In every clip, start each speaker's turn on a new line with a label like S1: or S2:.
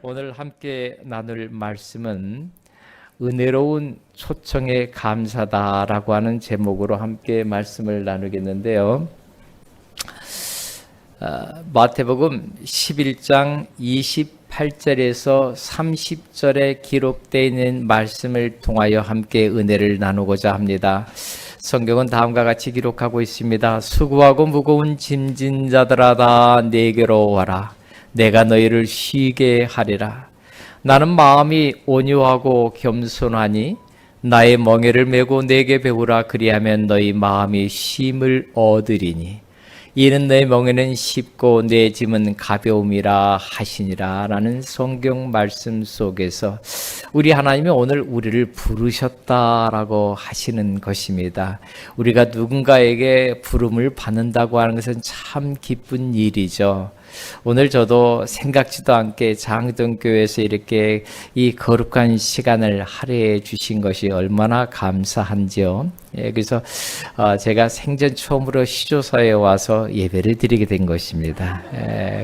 S1: 오늘 함께 나눌 말씀은 은혜로운 초청에 감사다라고 하는 제목으로 함께 말씀을 나누겠는데요. 마태복음 11장 28절에서 30절에 기록되어 있는 말씀을 통하여 함께 은혜를 나누고자 합니다. 성경은 다음과 같이 기록하고 있습니다. 수고하고 무거운 짐진 자들아 다 내게로 와라. 내가 너희를 쉬게 하리라. 나는 마음이 온유하고 겸손하니 나의 멍에를 메고 내게 배우라. 그리하면 너희 마음이 쉼을 얻으리니 이는 내 멍에는 쉽고 내 짐은 가벼움이라 하시니라. 라는 성경 말씀 속에서 우리 하나님이 오늘 우리를 부르셨다라고 하시는 것입니다. 우리가 누군가에게 부름을 받는다고 하는 것은 참 기쁜 일이죠. 오늘 저도 생각지도 않게 장희동교회에서 이렇게 이 거룩한 시간을 할애해 주신 것이 얼마나 감사한지요. 그래서 제가 생전 처음으로 시조사에 와서 예배를 드리게 된 것입니다.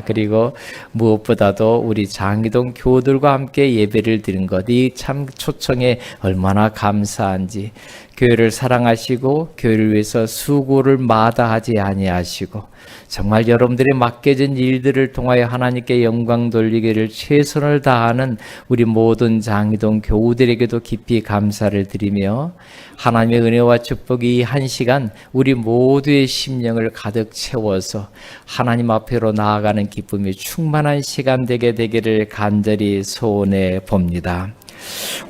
S1: 그리고 무엇보다도 우리 장희동 교우들과 함께 예배를 드린 것, 이 참 초청에 얼마나 감사한지. 교회를 사랑하시고 교회를 위해서 수고를 마다하지 아니하시고 정말 여러분들이 맡겨진 일들을 통하여 하나님께 영광 돌리기를 최선을 다하는 우리 모든 장희동 교우들에게도 깊이 감사를 드리며 하나님의 은혜와 축복이 한 시간 우리 모두의 심령을 가득 채워서 하나님 앞으로 나아가는 기쁨이 충만한 시간 되기를 간절히 소원해 봅니다.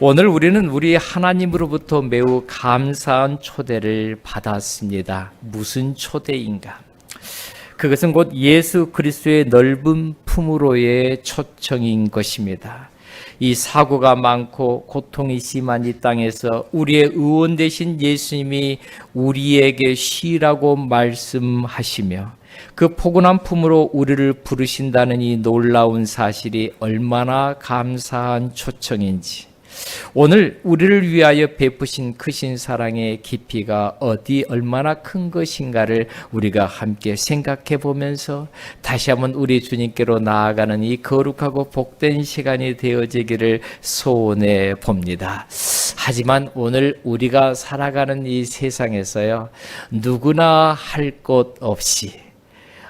S1: 오늘 우리는 우리 하나님으로부터 매우 감사한 초대를 받았습니다. 무슨 초대인가? 그것은 곧 예수 그리스도의 넓은 품으로의 초청인 것입니다. 이 사고가 많고 고통이 심한 이 땅에서 우리의 의원 되신 예수님이 우리에게 쉬라고 말씀하시며 그 포근한 품으로 우리를 부르신다는 이 놀라운 사실이 얼마나 감사한 초청인지, 오늘 우리를 위하여 베푸신 크신 사랑의 깊이가 어디 얼마나 큰 것인가를 우리가 함께 생각해 보면서 다시 한번 우리 주님께로 나아가는 이 거룩하고 복된 시간이 되어지기를 소원해 봅니다. 하지만 오늘 우리가 살아가는 이 세상에서요, 누구나 할 것 없이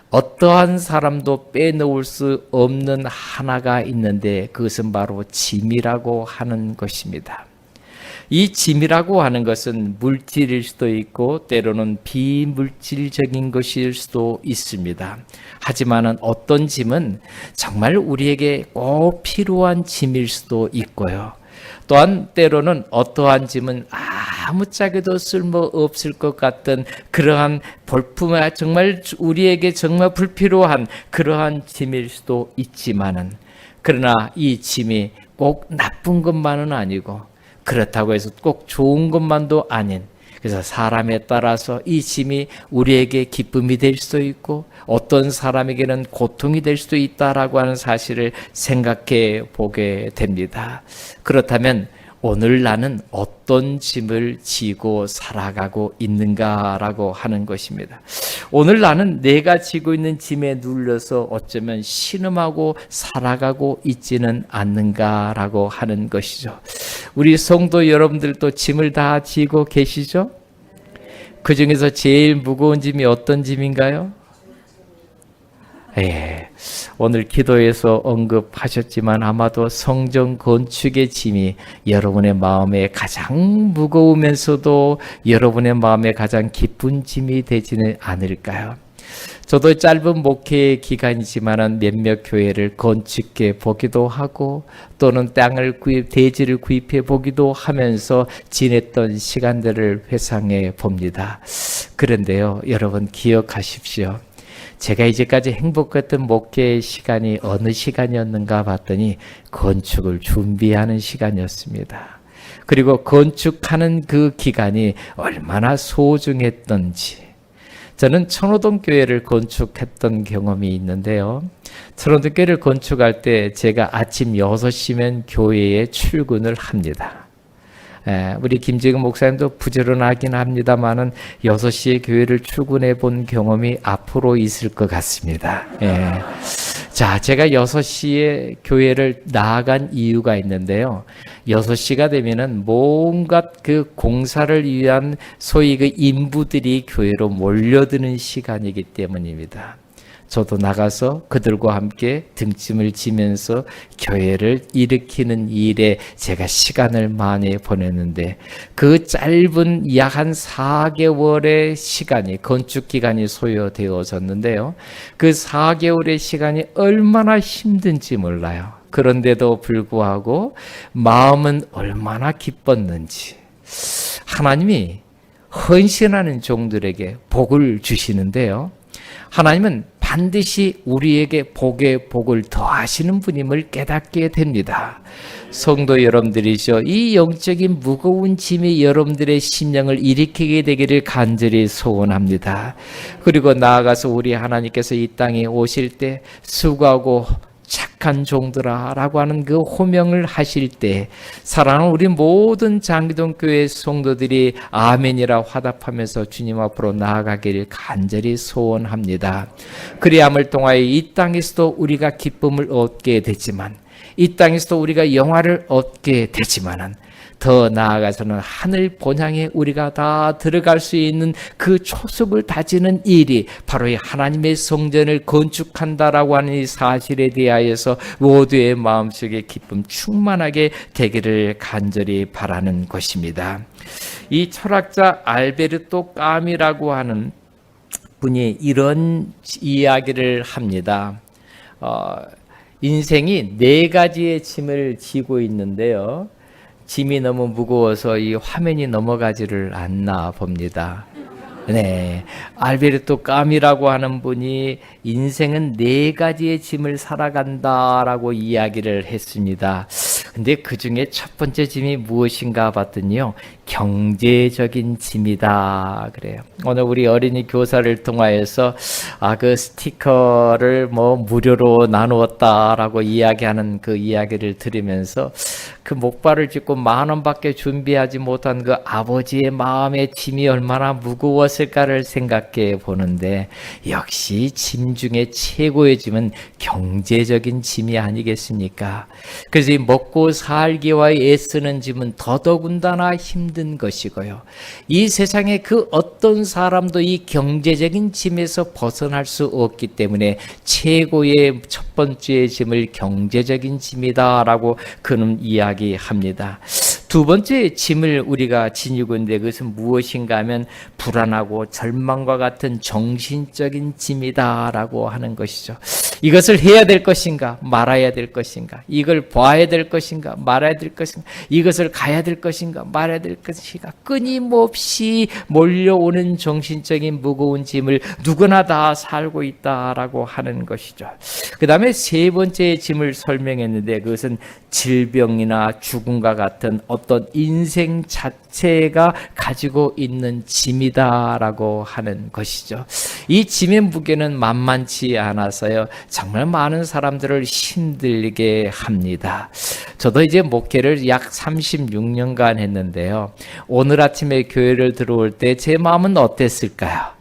S1: 어떠한 사람도 빼놓을 수 없는 하나가 있는데 그것은 바로 짐이라고 하는 것입니다. 이 짐이라고 하는 것은 물질일 수도 있고 때로는 비물질적인 것일 수도 있습니다. 하지만 어떤 짐은 정말 우리에게 꼭 필요한 짐일 수도 있고요. 또한 때로는 어떠한 짐은 아무짝에도 쓸모없을 것 같던 그러한 볼품에 정말 우리에게 정말 불필요한 그러한 짐일 수도 있지만은, 그러나 이 짐이 꼭 나쁜 것만은 아니고 그렇다고 해서 꼭 좋은 것만도 아닌, 그래서 사람에 따라서 이 짐이 우리에게 기쁨이 될 수도 있고 어떤 사람에게는 고통이 될 수도 있다라고 하는 사실을 생각해 보게 됩니다. 그렇다면 오늘 나는 어떤 짐을 지고 살아가고 있는가라고 하는 것입니다. 오늘 나는 내가 지고 있는 짐에 눌려서 어쩌면 신음하고 살아가고 있지는 않는가라고 하는 것이죠. 우리 성도 여러분들도 짐을 다 지고 계시죠? 그 중에서 제일 무거운 짐이 어떤 짐인가요? 오늘 기도에서 언급하셨지만 아마도 성전 건축의 짐이 여러분의 마음에 가장 무거우면서도 여러분의 마음에 가장 기쁜 짐이 되지는 않을까요? 저도 짧은 목회 기간이지만 몇몇 교회를 건축해 보기도 하고 또는 대지를 구입해 보기도 하면서 지냈던 시간들을 회상해 봅니다. 그런데요, 여러분 기억하십시오. 제가 이제까지 행복했던 목회 시간이 어느 시간이었는가 봤더니 건축을 준비하는 시간이었습니다. 그리고 건축하는 그 기간이 얼마나 소중했던지, 저는 천호동 교회를 건축했던 경험이 있는데요. 천호동 교회를 건축할 때 제가 아침 6시면 교회에 출근을 합니다. 우리 김재근 목사님도 부지런하긴 합니다만은 6시에 교회를 출근해 본 경험이 앞으로 있을 것 같습니다. 자, 제가 6시에 교회를 나아간 이유가 있는데요. 6시가 되면은 뭔가 그 공사를 위한 소위 그 인부들이 교회로 몰려드는 시간이기 때문입니다. 저도 나가서 그들과 함께 등짐을 지면서 교회를 일으키는 일에 제가 시간을 많이 보냈는데, 그 짧은 약 한 4개월의 시간이, 건축 기간이 소요되어졌는데요. 그 4개월의 시간이 얼마나 힘든지 몰라요. 그런데도 불구하고 마음은 얼마나 기뻤는지. 하나님이 헌신하는 종들에게 복을 주시는데요. 하나님은 반드시 우리에게 복에 복을 더하시는 분임을 깨닫게 됩니다. 성도 여러분들이죠. 이 영적인 무거운 짐이 여러분들의 심령을 일으키게 되기를 간절히 소원합니다. 그리고 나아가서 우리 하나님께서 이 땅에 오실 때 수고하고 착한 종들아 라고 하는 그 호명을 하실 때, 사랑하는 우리 모든 장기동 교회 성도들이 아멘이라 화답하면서 주님 앞으로 나아가기를 간절히 소원합니다. 그리함을 통하여 이 땅에서도 우리가 기쁨을 얻게 되지만, 이 땅에서도 우리가 영화를 얻게 되지만은, 더 나아가서는 하늘 본향에 우리가 다 들어갈 수 있는 그 초석을 다지는 일이 바로 이 하나님의 성전을 건축한다라고 하는 이 사실에 대하여서 모두의 마음속에 기쁨 충만하게 되기를 간절히 바라는 것입니다. 이 철학자 알베르토 까미라고 하는 분이 이런 이야기를 합니다. 인생이 4가지의 짐을 지고 있는데요. 짐이 너무 무거워서 이 화면이 넘어가지를 않나 봅니다. 네, 알베르토 까미라고 하는 분이 인생은 4가지의 짐을 살아간다라고 이야기를 했습니다. 근데 그 중에 첫 번째 짐이 무엇인가 봤더니요, 경제적인 짐이다 그래요. 오늘 우리 어린이 교사를 통하여서 그 스티커를 무료로 나누었다라고 이야기하는 그 이야기를 들으면서 그 목발을 짚고 10,000원밖에 준비하지 못한 그 아버지의 마음의 짐이 얼마나 무거웠을까를 생각해 보는데, 역시 짐 중에 최고의 짐은 경제적인 짐이 아니겠습니까? 그래서 이 먹고 살기와 애쓰는 짐은 더더군다나 힘든 것이고요. 이 세상에 그 어떤 사람도 이 경제적인 짐에서 벗어날 수 없기 때문에 최고의 첫 번째 짐을 경제적인 짐이다라고 그는 이야기합니다. 두 번째 짐을 우리가 지니고 있는데 그것은 무엇인가 하면 불안하고 절망과 같은 정신적인 짐이다라고 하는 것이죠. 이것을 해야 될 것인가 말아야 될 것인가, 이걸 봐야 될 것인가 말아야 될 것인가, 이것을 가야 될 것인가 말아야 될 것인가, 끊임없이 몰려오는 정신적인 무거운 짐을 누구나 다 살고 있다라고 하는 것이죠. 그 다음에 세 번째 짐을 설명했는데 그것은 질병이나 죽음과 같은 어떤 인생 자체가 가지고 있는 짐이다라고 하는 것이죠. 이 짐의 무게는 만만치 않아서요, 정말 많은 사람들을 힘들게 합니다. 저도 이제 목회를 약 36년간 했는데요, 오늘 아침에 교회를 들어올 때 제 마음은 어땠을까요?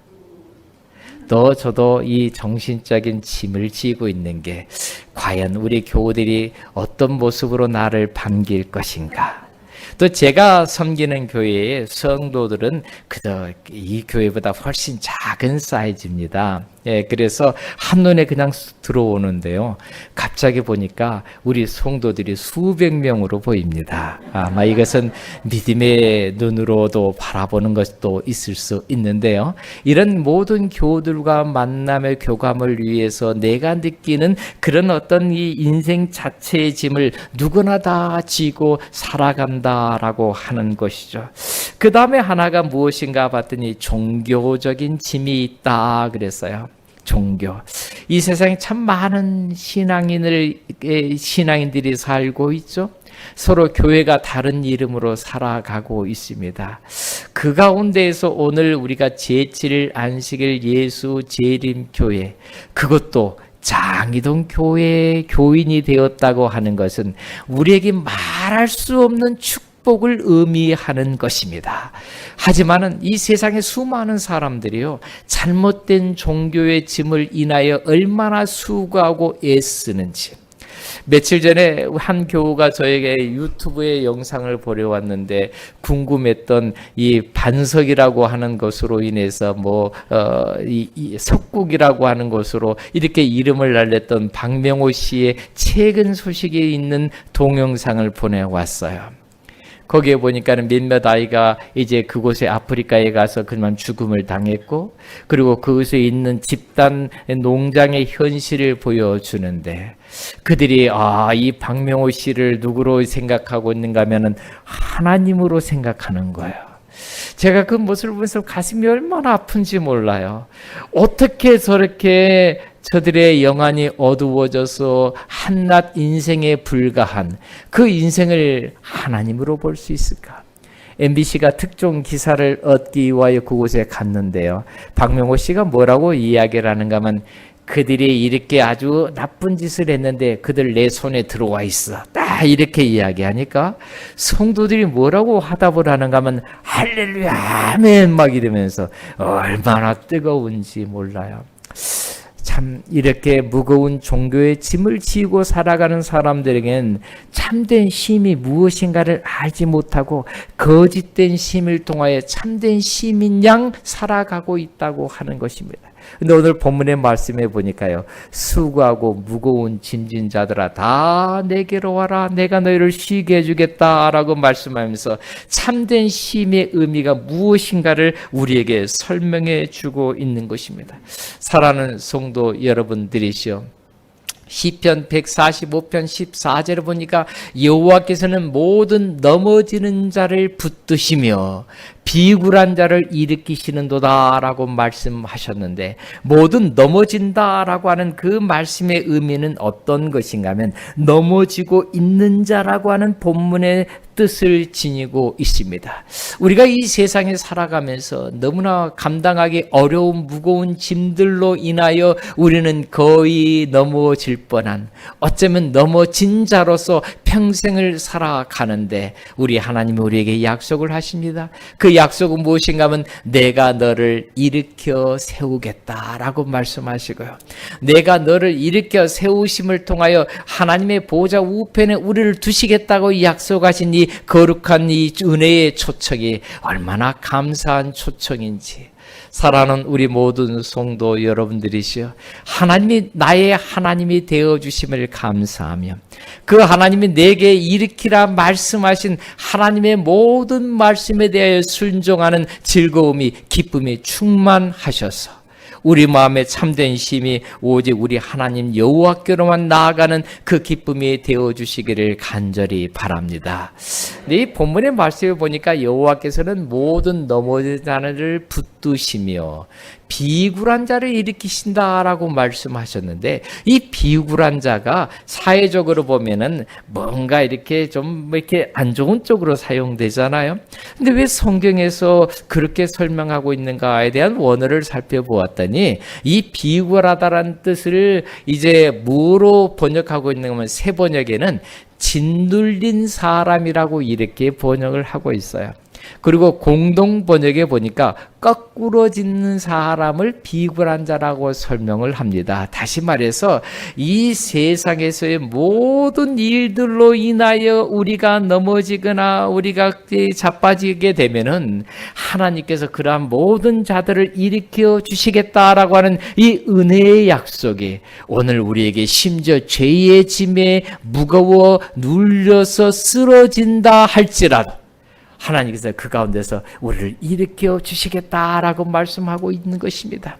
S1: 저도 이 정신적인 짐을 지고 있는 게 과연 우리 교우들이 어떤 모습으로 나를 반길 것인가? 또 제가 섬기는 교회의 성도들은 그저 이 교회보다 훨씬 작은 사이즈입니다. 그래서 한눈에 그냥 들어오는데요, 갑자기 보니까 우리 성도들이 수백 명으로 보입니다. 아마 이것은 믿음의 눈으로도 바라보는 것도 있을 수 있는데요, 이런 모든 교우들과 만남의 교감을 위해서 내가 느끼는 그런 어떤 이 인생 자체의 짐을 누구나 다 지고 살아간다라고 하는 것이죠. 그 다음에 하나가 무엇인가 봤더니 종교적인 짐이 있다 그랬어요. 종교. 이 세상에 참 많은 신앙인들이 살고 있죠. 서로 교회가 다른 이름으로 살아가고 있습니다. 그 가운데에서 오늘 우리가 제7일 안식일 예수 재림교회, 그것도 장이동 교회의 교인이 되었다고 하는 것은 우리에게 말할 수 없는 축복, 축복을 의미하는 것입니다. 하지만은 이 세상의 수많은 사람들이요, 잘못된 종교의 짐을 인하여 얼마나 수고하고 애쓰는지. 며칠 전에 한 교우가 저에게 유튜브에 영상을 보내왔는데, 궁금했던 이 반석이라고 하는 것으로 인해서 이 석국이라고 하는 것으로 이렇게 이름을 날렸던 박명호 씨의 최근 소식이 있는 동영상을 보내왔어요. 거기에 보니까는 몇몇 아이가 이제 그곳에 아프리카에 가서 그만 죽음을 당했고, 그리고 그곳에 있는 집단 농장의 현실을 보여주는데, 그들이 이 박명호 씨를 누구로 생각하고 있는가 하면은 하나님으로 생각하는 거예요. 제가 그 모습을 보면서 가슴이 얼마나 아픈지 몰라요. 어떻게 저렇게 저들의 영안이 어두워져서 한낱 인생에 불과한 그 인생을 하나님으로 볼 수 있을까? MBC가 특종 기사를 얻기 위하여 그곳에 갔는데요. 박명호 씨가 뭐라고 이야기를 하는가 하면, 그들이 이렇게 아주 나쁜 짓을 했는데 그들 내 손에 들어와 있어. 딱 이렇게 이야기하니까 성도들이 뭐라고 화답을 하는가 하면 할렐루야 아멘 막 이러면서 얼마나 뜨거운지 몰라요. 참 이렇게 무거운 종교의 짐을 지고 살아가는 사람들에겐 참된 힘이 무엇인가를 알지 못하고 거짓된 힘을 통하여 참된 힘인 양 살아가고 있다고 하는 것입니다. 근데 오늘 본문의 말씀에 보니까요, 수고하고 무거운 짐진 자들아 다 내게로 와라, 내가 너희를 쉬게 해주겠다라고 말씀하면서 참된 쉼의 의미가 무엇인가를 우리에게 설명해 주고 있는 것입니다. 사랑하는 성도 여러분들이시여, 시편 145편 14절을 보니까 여호와께서는 모든 넘어지는 자를 붙드시며 비굴한 자를 일으키시는도다 라고 말씀하셨는데, 모든 넘어진다라고 하는 그 말씀의 의미는 어떤 것인가 하면 넘어지고 있는 자라고 하는 본문의 뜻을 지니고 있습니다. 우리가 이 세상에 살아가면서 너무나 감당하기 어려운 무거운 짐들로 인하여 우리는 거의 넘어질 뻔한, 어쩌면 넘어진 자로서 평생을 살아가는데, 우리 하나님이 우리에게 약속을 하십니다. 그 약속은 무엇인가 하면 내가 너를 일으켜 세우겠다라고 말씀하시고요, 내가 너를 일으켜 세우심을 통하여 하나님의 보좌 우편에 우리를 두시겠다고 약속하신 이 거룩한 이 은혜의 초청이 얼마나 감사한 초청인지. 사랑하는 우리 모든 성도 여러분들이시여, 하나님이 나의 하나님이 되어주심을 감사하며 그 하나님이 내게 일으키라 말씀하신 하나님의 모든 말씀에 대하여 순종하는 즐거움이, 기쁨이 충만하셔서 우리 마음에 참된 힘이 오직 우리 하나님 여호와께로만 나아가는 그 기쁨이 되어주시기를 간절히 바랍니다. 이 본문의 말씀을 보니까 여호와께서는 모든 넘어진 자를 붙드시며 비굴한 자를 일으키신다라고 말씀하셨는데, 이 비굴한 자가 사회적으로 보면은 뭔가 이렇게 좀 이렇게 안 좋은 쪽으로 사용되잖아요. 근데 왜 성경에서 그렇게 설명하고 있는가에 대한 원어를 살펴보았더니, 이 비굴하다라는 뜻을 이제 뭐로 번역하고 있는가 하면 새 번역에는 짓눌린 사람이라고 이렇게 번역을 하고 있어요. 그리고 공동 번역에 보니까 거꾸로 짓는 사람을 비굴한 자라고 설명을 합니다. 다시 말해서 이 세상에서의 모든 일들로 인하여 우리가 넘어지거나 우리가 자빠지게 되면은 하나님께서 그러한 모든 자들을 일으켜 주시겠다라고 하는 이 은혜의 약속이 오늘 우리에게 심지어 죄의 짐에 무거워 눌려서 쓰러진다 할지라도 하나님께서 그 가운데서 우리를 일으켜 주시겠다라고 말씀하고 있는 것입니다.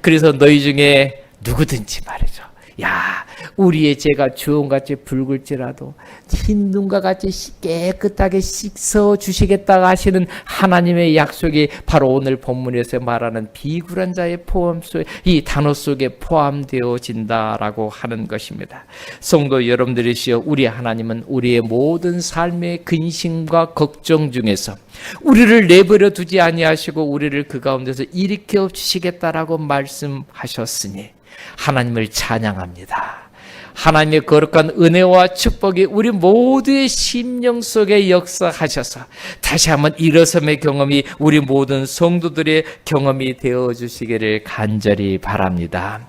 S1: 그래서 너희 중에 누구든지 말이죠, 야, 우리의 죄가 주홍같이 붉을지라도 흰 눈과 같이 깨끗하게 씻어 주시겠다 하시는 하나님의 약속이 바로 오늘 본문에서 말하는 비굴한 자의 포함 속에, 이 단어 속에 포함되어진다라고 하는 것입니다. 성도 여러분들이시여, 우리 하나님은 우리의 모든 삶의 근심과 걱정 중에서 우리를 내버려 두지 아니하시고 우리를 그 가운데서 일으켜 주시겠다라고 말씀하셨으니 하나님을 찬양합니다. 하나님의 거룩한 은혜와 축복이 우리 모두의 심령 속에 역사하셔서 다시 한번 일어섬의 경험이 우리 모든 성도들의 경험이 되어 주시기를 간절히 바랍니다.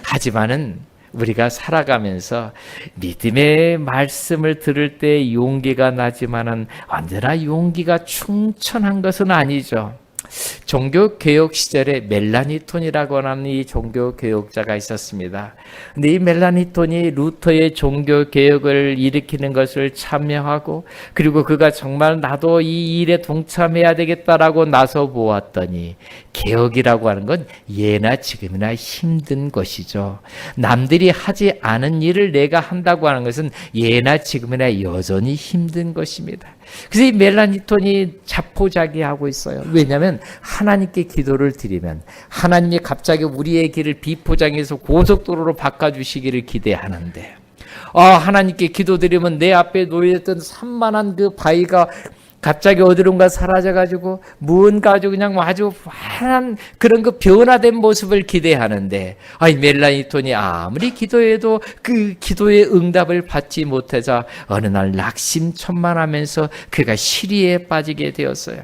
S1: 하지만은 우리가 살아가면서 믿음의 말씀을 들을 때 용기가 나지만은 언제나 용기가 충천한 것은 아니죠. 종교개혁 시절에 멜라니톤이라고 하는 이 종교개혁자가 있었습니다. 근데 이 멜라니톤이 루터의 종교개혁을 일으키는 것을 참여하고, 그리고 그가 정말 나도 이 일에 동참해야 되겠다라고 나서 보았더니, 개혁이라고 하는 건 예나 지금이나 힘든 것이죠. 남들이 하지 않은 일을 내가 한다고 하는 것은 예나 지금이나 여전히 힘든 것입니다. 그래서 이 멜라니톤이 자포자기하고 있어요. 왜냐하면 하나님께 기도를 드리면 하나님이 갑자기 우리의 길을 비포장해서 고속도로로 바꿔주시기를 기대하는데, 하나님께 기도드리면 내 앞에 놓여있던 산만한 그 바위가 갑자기 어디론가 사라져가지고 무언가 아주 그냥 아주 환한 그런 그 변화된 모습을 기대하는데, 이 멜라니톤이 아무리 기도해도 그 기도의 응답을 받지 못하자 어느 날 낙심천만하면서 그가 시리에 빠지게 되었어요.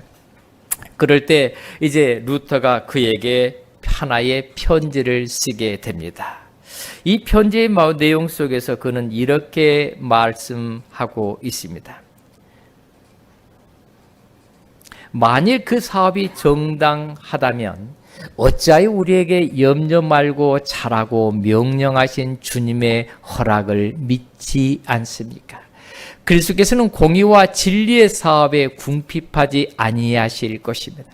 S1: 그럴 때 이제 루터가 그에게 하나의 편지를 쓰게 됩니다. 이 편지의 내용 속에서 그는 이렇게 말씀하고 있습니다. 만일 그 사업이 정당하다면 어찌하여 우리에게 염려 말고 잘하고 명령하신 주님의 허락을 믿지 않습니까? 그리스도께서는 공의와 진리의 사업에 궁핍하지 아니하실 것입니다.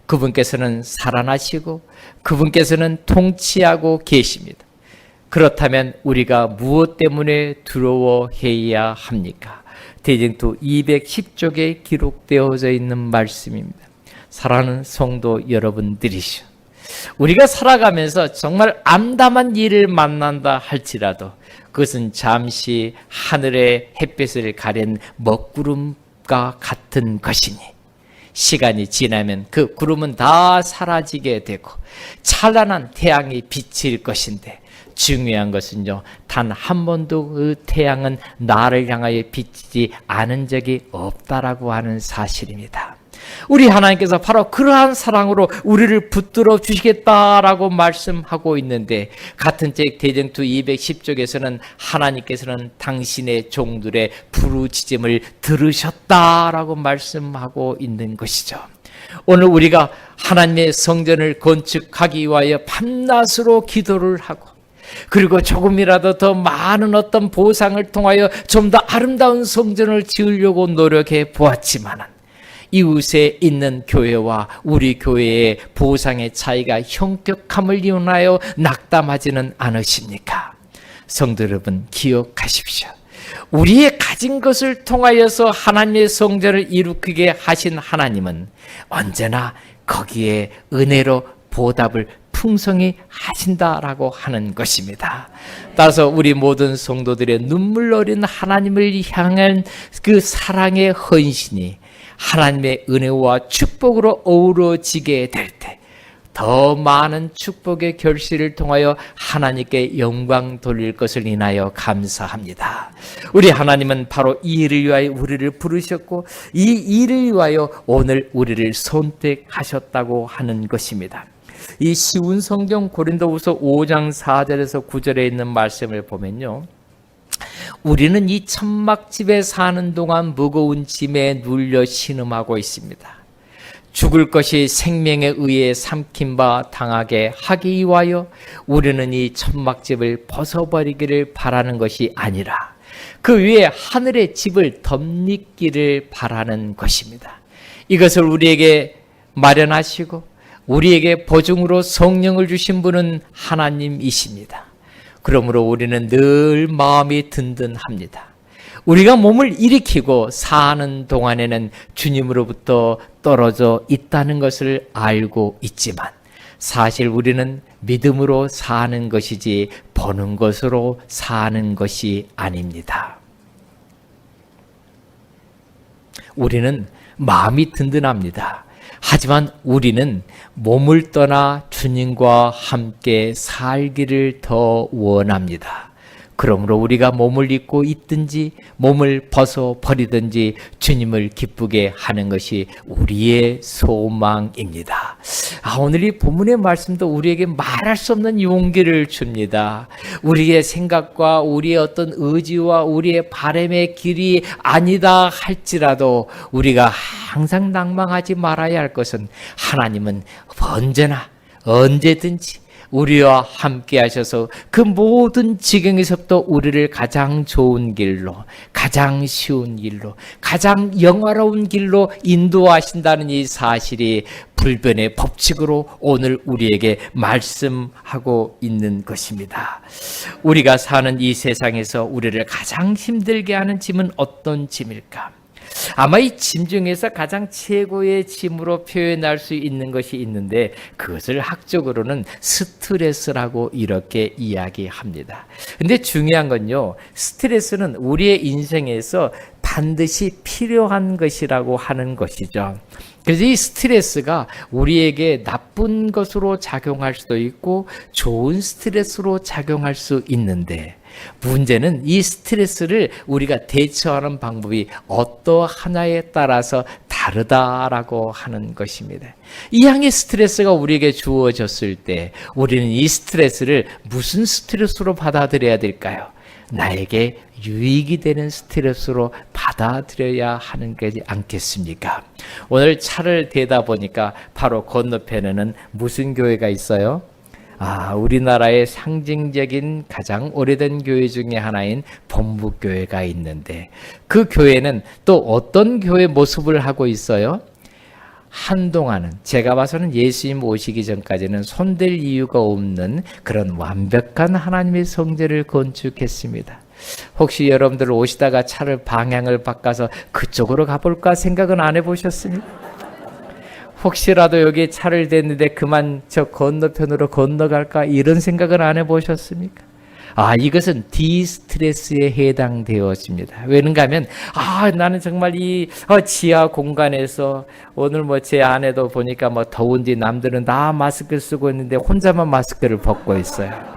S1: 그분께서는 살아나시고 그분께서는 통치하고 계십니다. 그렇다면 우리가 무엇 때문에 두려워해야 합니까? 대쟁투 210쪽에 기록되어져 있는 말씀입니다. 사랑하는 성도 여러분들이시오, 우리가 살아가면서 정말 암담한 일을 만난다 할지라도 그것은 잠시 하늘의 햇빛을 가린 먹구름과 같은 것이니 시간이 지나면 그 구름은 다 사라지게 되고 찬란한 태양이 비칠 것인데, 중요한 것은요, 단 한 번도 그 태양은 나를 향하여 비치지 않은 적이 없다라고 하는 사실입니다. 우리 하나님께서 바로 그러한 사랑으로 우리를 붙들어 주시겠다라고 말씀하고 있는데, 같은 책 대쟁투 210쪽에서는 하나님께서는 당신의 종들의 부르짖음을 들으셨다라고 말씀하고 있는 것이죠. 오늘 우리가 하나님의 성전을 건축하기 위하여 밤낮으로 기도를 하고, 그리고 조금이라도 더 많은 어떤 보상을 통하여 좀 더 아름다운 성전을 지으려고 노력해 보았지만 이웃에 있는 교회와 우리 교회의 보상의 차이가 현격함을 이용하여 낙담하지는 않으십니까? 성도 여러분, 기억하십시오. 우리의 가진 것을 통하여서 하나님의 성전을 일으키게 하신 하나님은 언제나 거기에 은혜로 보답을 풍성히 하신다라고 하는 것입니다. 따라서 우리 모든 성도들의 눈물 어린 하나님을 향한 그 사랑의 헌신이 하나님의 은혜와 축복으로 어우러지게 될 때 더 많은 축복의 결실을 통하여 하나님께 영광 돌릴 것을 인하여 감사합니다. 우리 하나님은 바로 이 일을 위하여 우리를 부르셨고 이 일을 위하여 오늘 우리를 선택하셨다고 하는 것입니다. 이 쉬운 성경 고린도후서 5장 4절에서 9절에 있는 말씀을 보면요, 우리는 이 천막집에 사는 동안 무거운 짐에 눌려 신음하고 있습니다. 죽을 것이 생명에 의해 삼킨 바 당하게 하기 위하여 우리는 이 천막집을 벗어버리기를 바라는 것이 아니라 그 위에 하늘의 집을 덧립기를 바라는 것입니다. 이것을 우리에게 마련하시고 우리에게 보증으로 성령을 주신 분은 하나님이십니다. 그러므로 우리는 늘 마음이 든든합니다. 우리가 몸을 일으키고 사는 동안에는 주님으로부터 떨어져 있다는 것을 알고 있지만 사실 우리는 믿음으로 사는 것이지 버는 것으로 사는 것이 아닙니다. 우리는 마음이 든든합니다. 하지만 우리는 몸을 떠나 주님과 함께 살기를 더 원합니다. 그러므로 우리가 몸을 입고 있든지 몸을 벗어 버리든지 주님을 기쁘게 하는 것이 우리의 소망입니다. 오늘 이 본문의 말씀도 우리에게 말할 수 없는 용기를 줍니다. 우리의 생각과 우리의 어떤 의지와 우리의 바람의 길이 아니다 할지라도 우리가 항상 낭망하지 말아야 할 것은 하나님은 언제나 언제든지 우리와 함께 하셔서 그 모든 지경에서부터 우리를 가장 좋은 길로, 가장 쉬운 길로, 가장 영화로운 길로 인도하신다는 이 사실이 불변의 법칙으로 오늘 우리에게 말씀하고 있는 것입니다. 우리가 사는 이 세상에서 우리를 가장 힘들게 하는 짐은 어떤 짐일까? 아마 이 짐 중에서 가장 최고의 짐으로 표현할 수 있는 것이 있는데 그것을 학적으로는 스트레스라고 이렇게 이야기합니다. 근데 중요한 건요, 스트레스는 우리의 인생에서 반드시 필요한 것이라고 하는 것이죠. 그래서 이 스트레스가 우리에게 나쁜 것으로 작용할 수도 있고 좋은 스트레스로 작용할 수 있는데 문제는 이 스트레스를 우리가 대처하는 방법이 어떠하냐에 따라서 다르다라고 하는 것입니다. 이양의 스트레스가 우리에게 주어졌을 때 우리는 이 스트레스를 무슨 스트레스로 받아들여야 될까요? 나에게 유익이 되는 스트레스로 받아들여야 하는 것이 않겠습니까? 오늘 차를 대다 보니까 바로 건너편에는 무슨 교회가 있어요? 우리나라의 상징적인 가장 오래된 교회 중에 하나인 본부교회가 있는데 그 교회는 또 어떤 교회 모습을 하고 있어요? 한동안은 제가 봐서는 예수님 오시기 전까지는 손댈 이유가 없는 그런 완벽한 하나님의 성전을 건축했습니다. 혹시 여러분들 오시다가 차를 방향을 바꿔서 그쪽으로 가볼까 생각은 안 해보셨습니까? 혹시라도 여기 차를 댔는데 그만 저 건너편으로 건너갈까 이런 생각은 안 해보셨습니까? 이것은 디스트레스에 해당되어집니다. 왜는가 하면 나는 정말 이 지하 공간에서 오늘 제 아내도 보니까 더운지 남들은 다 마스크를 쓰고 있는데 혼자만 마스크를 벗고 있어요.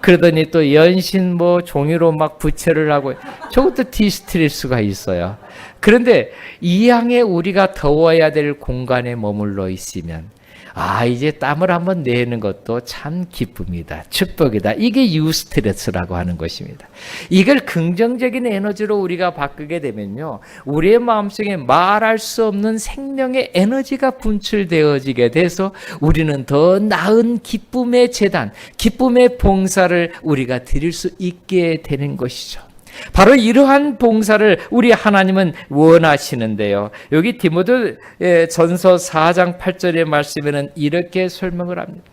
S1: 그러더니 또 연신 종이로 막 부채를 하고 저것도 디스트레스가 있어요. 그런데 이왕에 우리가 더워야 될 공간에 머물러 있으면 이제 땀을 한번 내는 것도 참 기쁨이다. 축복이다. 이게 유스트레스라고 하는 것입니다. 이걸 긍정적인 에너지로 우리가 바꾸게 되면요, 우리의 마음속에 말할 수 없는 생명의 에너지가 분출되어지게 돼서 우리는 더 나은 기쁨의 제단, 기쁨의 봉사를 우리가 드릴 수 있게 되는 것이죠. 바로 이러한 봉사를 우리 하나님은 원하시는데요. 여기 디모데 전서 4장 8절의 말씀에는 이렇게 설명을 합니다.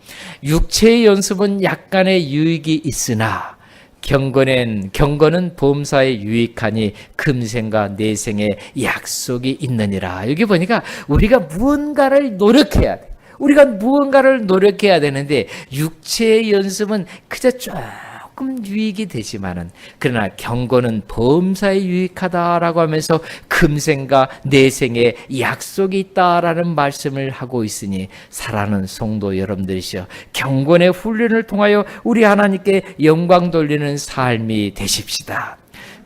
S1: 육체의 연습은 약간의 유익이 있으나 경건은 범사에 유익하니 금생과 내생에 약속이 있느니라. 여기 보니까 우리가 무언가를 노력해야 돼. 우리가 무언가를 노력해야 되는데 육체의 연습은 그저 조금 유익이 되지만은 그러나 경건은 범사에 유익하다라고 하면서 금생과 내생에 약속이 있다라는 말씀을 하고 있으니 사랑하는 성도 여러분들이시여 경건의 훈련을 통하여 우리 하나님께 영광 돌리는 삶이 되십시다.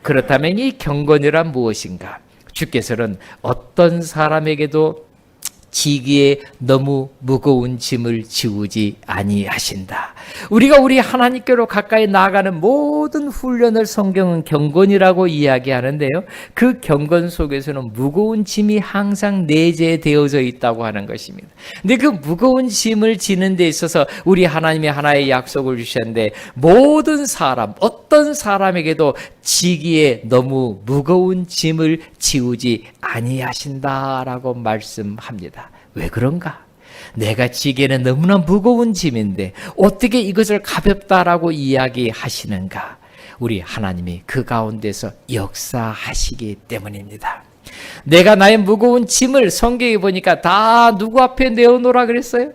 S1: 그렇다면 이 경건이란 무엇인가? 주께서는 어떤 사람에게도 지기에 너무 무거운 짐을 지우지 아니하신다. 우리가 우리 하나님께로 가까이 나아가는 모든 훈련을 성경은 경건이라고 이야기하는데요. 그 경건 속에서는 무거운 짐이 항상 내재되어져 있다고 하는 것입니다. 근데 그 무거운 짐을 지는 데 있어서 우리 하나님이 하나의 약속을 주셨는데 모든 사람, 어떤 사람에게도 지기에 너무 무거운 짐을 지우지 아니하신다라고 말씀합니다. 왜 그런가? 내가 지기에는 너무나 무거운 짐인데 어떻게 이것을 가볍다라고 이야기하시는가? 우리 하나님이 그 가운데서 역사하시기 때문입니다. 내가 나의 무거운 짐을 성경에 보니까 다 누구 앞에 내어놓으라 그랬어요?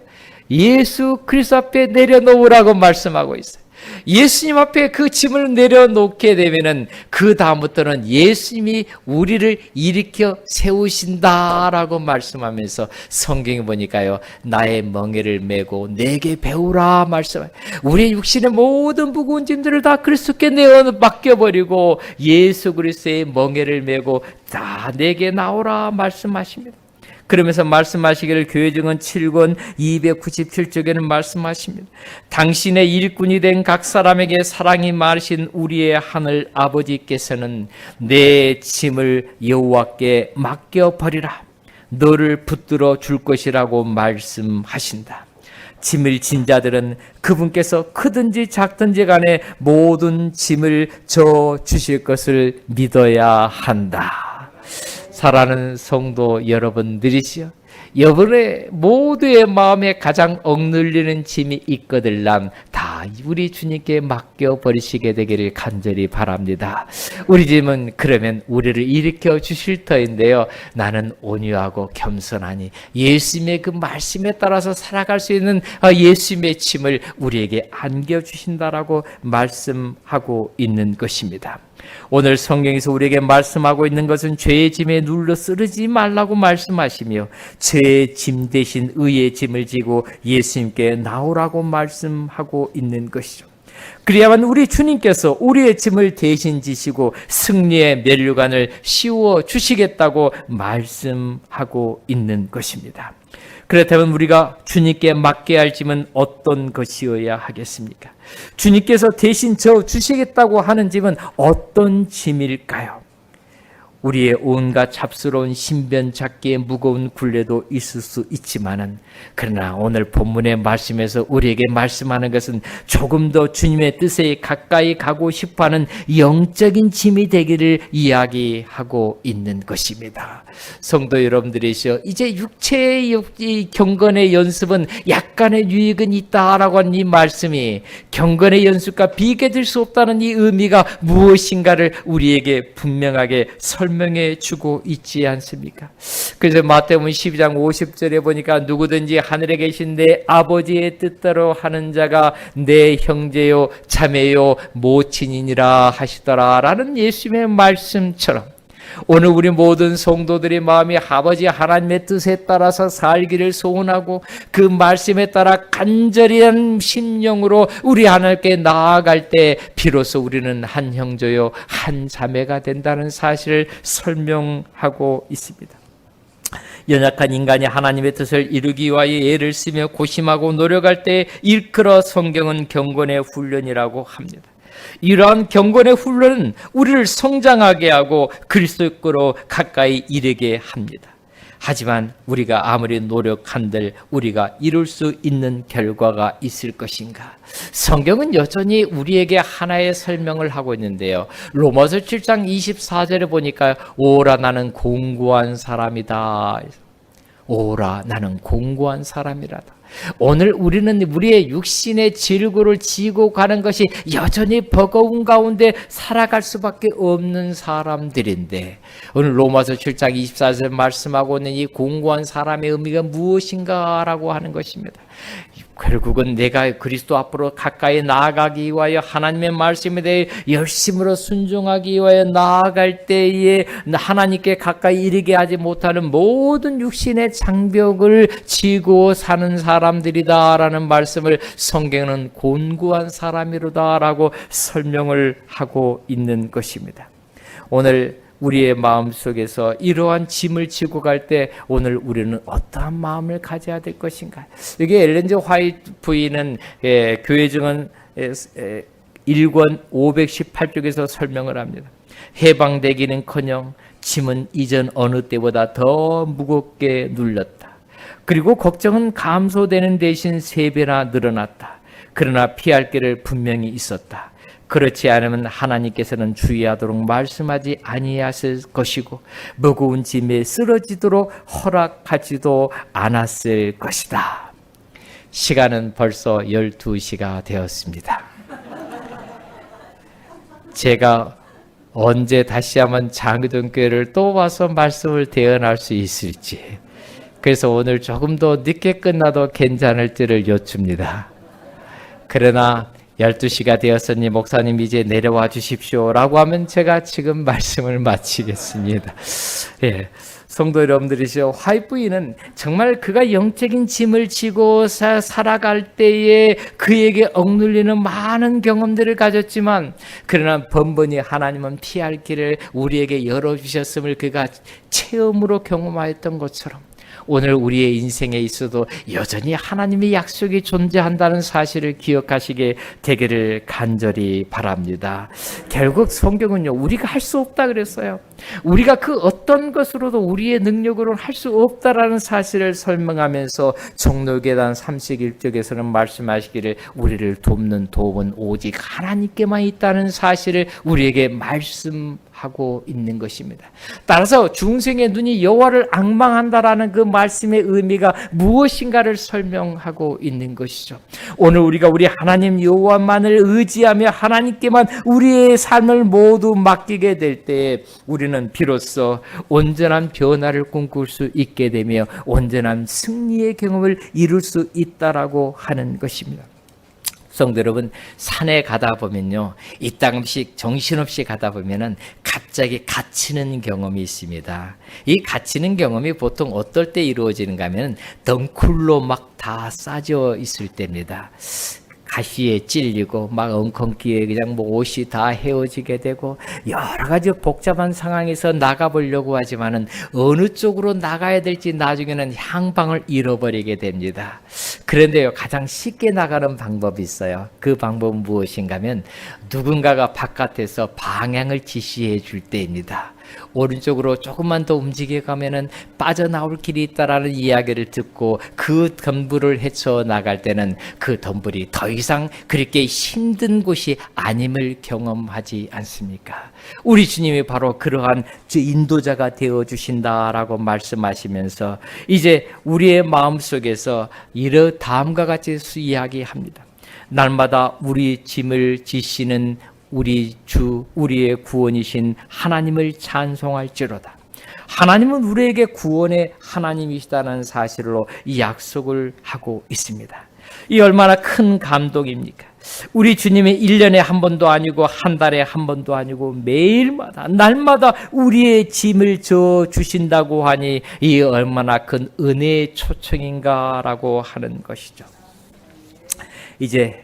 S1: 예수 그리스도 앞에 내려놓으라고 말씀하고 있어요. 예수님 앞에 그 짐을 내려놓게 되면은 그 다음부터는 예수님이 우리를 일으켜 세우신다라고 말씀하면서 성경에 보니까요, 나의 멍에를 메고 내게 배우라 말씀해요. 우리의 육신의 모든 무거운 짐들을 다 그리스도께 내어 맡겨버리고 예수 그리스도의 멍에를 메고 다 내게 나오라 말씀하십니다. 그러면서 말씀하시기를 교회증언 7권 297쪽에는 말씀하십니다. 당신의 일꾼이 된 각 사람에게 사랑이 많으신 우리의 하늘 아버지께서는 내 짐을 여호와께 맡겨버리라. 너를 붙들어 줄 것이라고 말씀하신다. 짐을 진 자들은 그분께서 크든지 작든지 간에 모든 짐을 져 주실 것을 믿어야 한다. 사랑하는 성도 여러분들이시여, 여러분의 모두의 마음에 가장 억눌리는 짐이 있거들랑 다 우리 주님께 맡겨버리시게 되기를 간절히 바랍니다. 우리 짐은 그러면 우리를 일으켜 주실 터인데요, 나는 온유하고 겸손하니 예수님의 그 말씀에 따라서 살아갈 수 있는 예수님의 짐을 우리에게 안겨주신다라고 말씀하고 있는 것입니다. 오늘 성경에서 우리에게 말씀하고 있는 것은 죄의 짐에 눌러 쓰러지지 말라고 말씀하시며 죄의 짐 대신 의의 짐을 지고 예수님께 나오라고 말씀하고 있는 것이죠. 그래야만 우리 주님께서 우리의 짐을 대신 지시고 승리의 면류관을 씌워 주시겠다고 말씀하고 있는 것입니다. 그렇다면 우리가 주님께 맡겨야 할 짐은 어떤 것이어야 하겠습니까? 주님께서 대신 져 주시겠다고 하는 짐은 어떤 짐일까요? 우리의 온갖 잡스러운 신변 찾기에 무거운 굴레도 있을 수 있지만은, 그러나 오늘 본문의 말씀에서 우리에게 말씀하는 것은 조금 더 주님의 뜻에 가까이 가고 싶어하는 영적인 짐이 되기를 이야기하고 있는 것입니다. 성도 여러분들이시여, 이제 육체의 경건의 연습은 약간의 유익은 있다라고 하는 이 말씀이 경건의 연습과 비교될 수 없다는 이 의미가 무엇인가를 우리에게 분명하게 설명해 주고 있지 않습니까? 그래서 마태복음 12장 50절에 보니까 누구든지 하늘에 계신 내 아버지의 뜻대로 하는 자가 내 형제요 자매요 모친이니라 하시더라 라는 예수님의 말씀처럼, 오늘 우리 모든 성도들의 마음이 아버지 하나님의 뜻에 따라서 살기를 소원하고 그 말씀에 따라 간절한 심령으로 우리 하나님께 나아갈 때 비로소 우리는 한 형제요 한 자매가 된다는 사실을 설명하고 있습니다. 연약한 인간이 하나님의 뜻을 이루기 위하여 애를 쓰며 고심하고 노력할 때 일컬어 성경은 경건의 훈련이라고 합니다. 이러한 경건의 훈련은 우리를 성장하게 하고 그리스도께로 가까이 이르게 합니다. 하지만 우리가 아무리 노력한들 우리가 이룰 수 있는 결과가 있을 것인가? 성경은 여전히 우리에게 하나의 설명을 하고 있는데요. 로마서 7장 24절에 보니까 오라 나는 공고한 사람이다. 오라 나는 공고한 사람이라다. 오늘 우리는 우리의 육신의 질고를 지고 가는 것이 여전히 버거운 가운데 살아갈 수밖에 없는 사람들인데, 오늘 로마서 7장 24절 말씀하고 있는 이 공고한 사람의 의미가 무엇인가라고 하는 것입니다. 결국은 내가 그리스도 앞으로 가까이 나아가기 위하여 하나님의 말씀에 대해 열심으로 순종하기 위하여 나아갈 때에 하나님께 가까이 이르게 하지 못하는 모든 육신의 장벽을 지고 사는 사람들이다라는 말씀을 성경은 곤고한 사람이로다라고 설명을 하고 있는 것입니다. 오늘 우리의 마음속에서 이러한 짐을 지고 갈 때 오늘 우리는 어떠한 마음을 가져야 될 것인가? 여기 엘렌 G 화이트 부인은 교회 증언 1권 518쪽에서 설명을 합니다. 해방되기는커녕 짐은 이전 어느 때보다 더 무겁게 눌렸다. 그리고 걱정은 감소되는 대신 3배나 늘어났다. 그러나 피할 길을 분명히 있었다. 그렇지 않으면 하나님께서는 주의하도록 말씀하지 아니하실 것이고 무거운 짐에 쓰러지도록 허락하지도 않았을 것이다. 시간은 벌써 12시가 되었습니다. 제가 언제 다시 한번 장기동교회를 또 와서 말씀을 대언할 수 있을지, 그래서 오늘 조금 더 늦게 끝나도 괜찮을지를 여쭙니다. 그러나 12시가 되었으니 목사님 이제 내려와 주십시오라고 하면 제가 지금 말씀을 마치겠습니다. 예. 성도 여러분들이시여, 화이트부인은 정말 그가 영적인 짐을 지고 살아갈 때에 그에게 억눌리는 많은 경험들을 가졌지만, 그러나 번번이 하나님은 피할 길을 우리에게 열어주셨음을 그가 체험으로 경험하였던 것처럼, 오늘 우리의 인생에 있어도 여전히 하나님의 약속이 존재한다는 사실을 기억하시게 되기를 간절히 바랍니다. 결국 성경은요, 우리가 할 수 없다 그랬어요. 우리가 그 어떤 것으로도 우리의 능력으로는 할 수 없다라는 사실을 설명하면서 종로계단 31쪽에서는 말씀하시기를 우리를 돕는 도움은 오직 하나님께만 있다는 사실을 우리에게 말씀하고 있는 것입니다. 따라서 중생의 눈이 여호와를 앙망한다라는 그 말씀의 의미가 무엇인가를 설명하고 있는 것이죠. 오늘 우리가 우리 하나님 여호와만을 의지하며 하나님께만 우리의 삶을 모두 맡기게 될 때 우리는 비로소 온전한 변화를 꿈꿀 수 있게 되며 온전한 승리의 경험을 이룰 수 있다라고 하는 것입니다. 성도 여러분, 산에 가다 보면요, 이따금씩 정신없이 가다 보면은 갑자기 갇히는 경험이 있습니다. 이 갇히는 경험이 보통 어떨 때 이루어지는가 하면 덩쿨로 막 다 싸져 있을 때입니다. 가시에 찔리고 막 엉겅퀴에 그냥 뭐 옷이 다 헤어지게 되고 여러 가지 복잡한 상황에서 나가보려고 하지만은 어느 쪽으로 나가야 될지 나중에는 향방을 잃어버리게 됩니다. 그런데요, 가장 쉽게 나가는 방법이 있어요. 그 방법은 무엇인가 하면 누군가가 바깥에서 방향을 지시해 줄 때입니다. 오른쪽으로 조금만 더 움직여 가면은 빠져나올 길이 있다라는 이야기를 듣고 그 덤불을 헤쳐 나갈 때는 그 덤불이 더 이상 그렇게 힘든 곳이 아님을 경험하지 않습니까? 우리 주님이 바로 그러한 인도자가 되어 주신다라고 말씀하시면서 이제 우리의 마음속에서 이런 다음과 같이 이야기합니다. 날마다 우리 짐을 지시는 우리 주, 우리의 구원이신 하나님을 찬송할지로다. 하나님은 우리에게 구원의 하나님이시다는 사실로 이 약속을 하고 있습니다. 이 얼마나 큰 감동입니까? 우리 주님이 1년에 한 번도 아니고 한 달에 한 번도 아니고 매일마다 날마다 우리의 짐을 져 주신다고 하니 이 얼마나 큰 은혜의 초청인가라고 하는 것이죠. 이제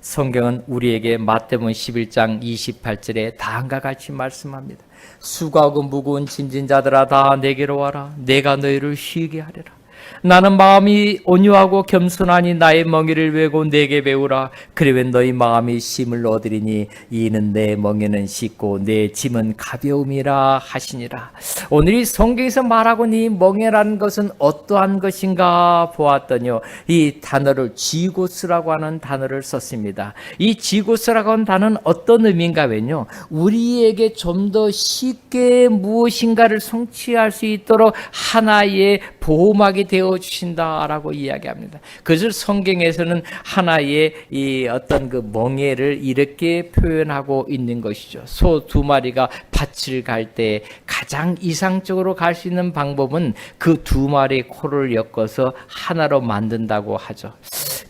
S1: 성경은 우리에게 마태복음 11장 28절에 다음과 같이 말씀합니다. 수고하고 무거운 짐진 자들아 다 내게로 와라. 내가 너희를 쉬게 하리라. 나는 마음이 온유하고 겸손하니 나의 멍에를 메고 내게 배우라. 그러면 너희 마음이 쉼을 얻으리니 이는 내 멍에는 쉽고 내 짐은 가벼움이라 하시니라. 오늘 이 성경에서 말하고 이 멍에라는 것은 어떠한 것인가 보았더니요, 이 단어를 지고스라고 하는 단어를 썼습니다. 이 지고스라고 하는 단어는 어떤 의미인가 하면요, 우리에게 좀 더 쉽게 무엇인가를 성취할 수 있도록 하나의 보호막이 되어 주신다라고 이야기합니다. 그래서 성경에서는 하나의 이 어떤 그 멍에를 이렇게 표현하고 있는 것이죠. 소 2마리가 밭을 갈 때 가장 이상적으로 갈 수 있는 방법은 그 2마리의 코를 엮어서 하나로 만든다고 하죠.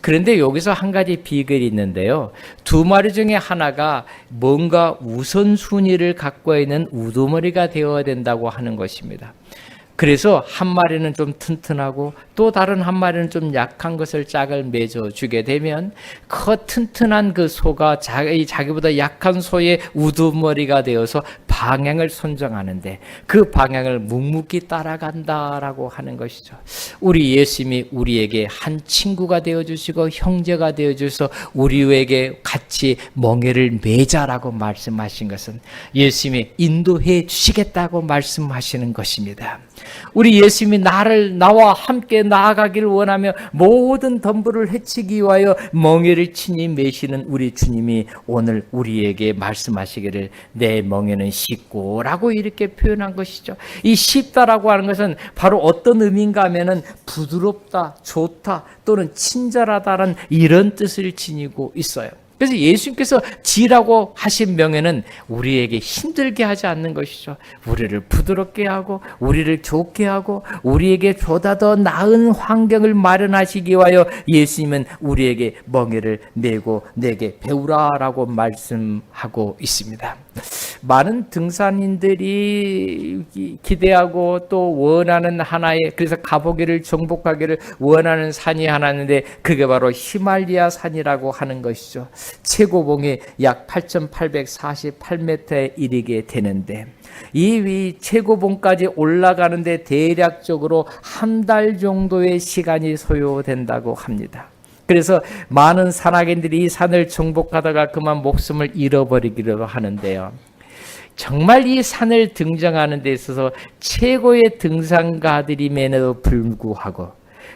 S1: 그런데 여기서 한 가지 비결이 있는데요. 2마리 중에 하나가 뭔가 우선순위를 갖고 있는 우두머리가 되어야 된다고 하는 것입니다. 그래서 한 마리는 좀 튼튼하고 또 다른 한 마리는 좀 약한 것을 짝을 맺어 주게 되면 그 튼튼한 그 소가 자기보다 약한 소의 우두머리가 되어서 방향을 선정하는데 그 방향을 묵묵히 따라간다라고 하는 것이죠. 우리 예수님이 우리에게 한 친구가 되어주시고 형제가 되어주셔서 우리에게 같이 멍에를 매자라고 말씀하신 것은 예수님이 인도해 주시겠다고 말씀하시는 것입니다. 우리 예수님이 나와 함께 나아가기를 원하며 모든 덤불을 헤치기 위하여 멍에를 친히 매시는 우리 주님이 오늘 우리에게 말씀하시기를 내 멍에는 쉽고 라고 이렇게 표현한 것이죠. 이 쉽다라고 하는 것은 바로 어떤 의미인가 하면은 부드럽다, 좋다 또는 친절하다는 이런 뜻을 지니고 있어요. 그래서 예수님께서 지라고 하신 명예는 우리에게 힘들게 하지 않는 것이죠. 우리를 부드럽게 하고 우리를 좋게 하고 우리에게 보다 더 나은 환경을 마련하시기 위하여 예수님은 우리에게 멍에를 메고 내게 배우라라고 말씀하고 있습니다. 많은 등산인들이 기대하고 또 원하는 하나의, 그래서 가보기를 정복하기를 원하는 산이 하나 있는데 그게 바로 히말리아 산이라고 하는 것이죠. 최고봉이 약 8,848m에 이르게 되는데 이 최고봉까지 올라가는데 대략적으로 한 달 정도의 시간이 소요된다고 합니다. 그래서 많은 산악인들이 이 산을 정복하다가 그만 목숨을 잃어버리기도 하는데요. 정말 이 산을 등정하는 데 있어서 최고의 등산가들임에도 불구하고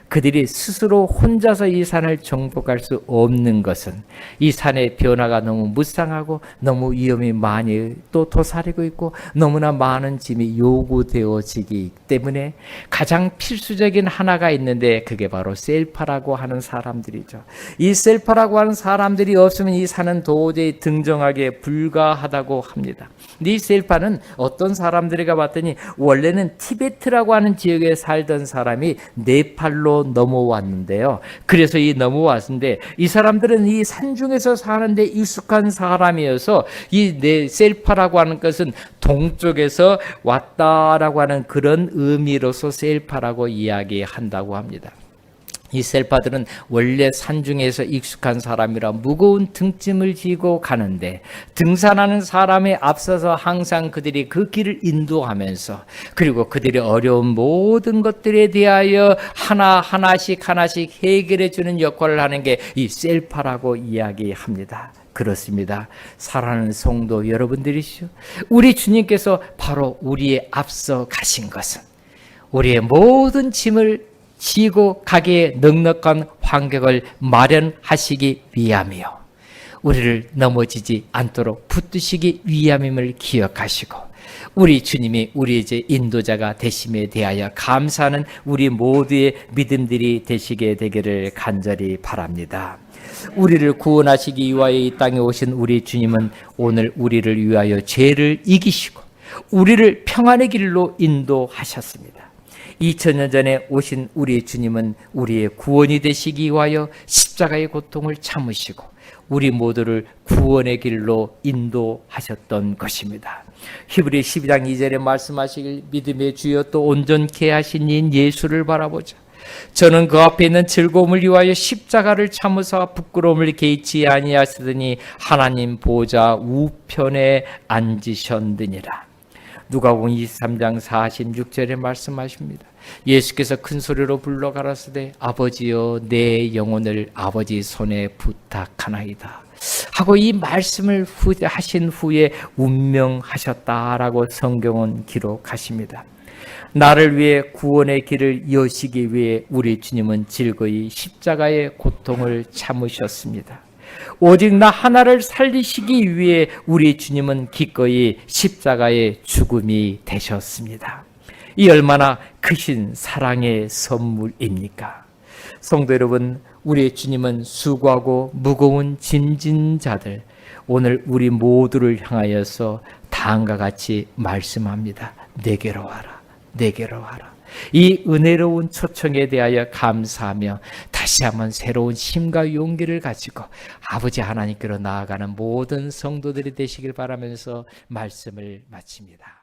S1: 그들이 스스로 혼자서 이 산을 정복할 수 없는 것은 이 산의 변화가 너무 무쌍하고 너무 위험이 많이 또 도사리고 있고 너무나 많은 짐이 요구되어지기 때문에 가장 필수적인 하나가 있는데 그게 바로 셀파라고 하는 사람들이죠. 이 셀파라고 하는 사람들이 없으면 이 산은 도저히 등정하기에 불가하다고 합니다. 이 셀파는 어떤 사람들이가 봤더니 원래는 티베트라고 하는 지역에 살던 사람이 네팔로 넘어왔는데요. 그래서 이 넘어왔는데 이 사람들은 이 산중에서 사는데 익숙한 사람이어서 이 셀파라고 하는 것은 동쪽에서 왔다라고 하는 그런 의미로서 셀파라고 이야기한다고 합니다. 이 셀파들은 원래 산중에서 익숙한 사람이라 무거운 등짐을 지고 가는데 등산하는 사람에 앞서서 항상 그들이 그 길을 인도하면서 그리고 그들이 어려운 모든 것들에 대하여 하나씩 해결해 주는 역할을 하는 게 이 셀파라고 이야기합니다. 그렇습니다. 사랑하는 성도 여러분들이시죠. 우리 주님께서 바로 우리의 앞서 가신 것은 우리의 모든 짐을 지고 가기에 넉넉한 환경을 마련하시기 위함이요, 우리를 넘어지지 않도록 붙드시기 위함임을 기억하시고 우리 주님이 우리의 이제 인도자가 되심에 대하여 감사하는 우리 모두의 믿음들이 되시게 되기를 간절히 바랍니다. 우리를 구원하시기 위하여 이 땅에 오신 우리 주님은 오늘 우리를 위하여 죄를 이기시고 우리를 평안의 길로 인도하셨습니다. 2000년 전에 오신 우리 주님은 우리의 구원이 되시기 위하여 십자가의 고통을 참으시고 우리 모두를 구원의 길로 인도하셨던 것입니다. 히브리 12장 2절에 말씀하시길 믿음의 주여 또 온전케 하신 인 예수를 바라보자. 저는 그 앞에 있는 즐거움을 위하여 십자가를 참으사 부끄러움을 개의치 아니하시더니 하나님 보좌 우편에 앉으셨느니라. 누가복음 23장 46절에 말씀하십니다. 예수께서 큰 소리로 불러 가라사대 아버지여 내 영혼을 아버지 손에 부탁하나이다 하고 이 말씀을 하신 후에 운명하셨다라고 성경은 기록하십니다. 나를 위해 구원의 길을 여시기 위해 우리 주님은 즐거이 십자가의 고통을 참으셨습니다. 오직 나 하나를 살리시기 위해 우리 주님은 기꺼이 십자가의 죽음이 되셨습니다. 이 얼마나 크신 사랑의 선물입니까? 성도 여러분, 우리 주님은 수고하고 무거운 짐진 자들, 오늘 우리 모두를 향하여서 다음과 같이 말씀합니다. 내게로 와라, 내게로 와라. 이 은혜로운 초청에 대하여 감사하며 다시 한번 새로운 힘과 용기를 가지고 아버지 하나님께로 나아가는 모든 성도들이 되시길 바라면서 말씀을 마칩니다.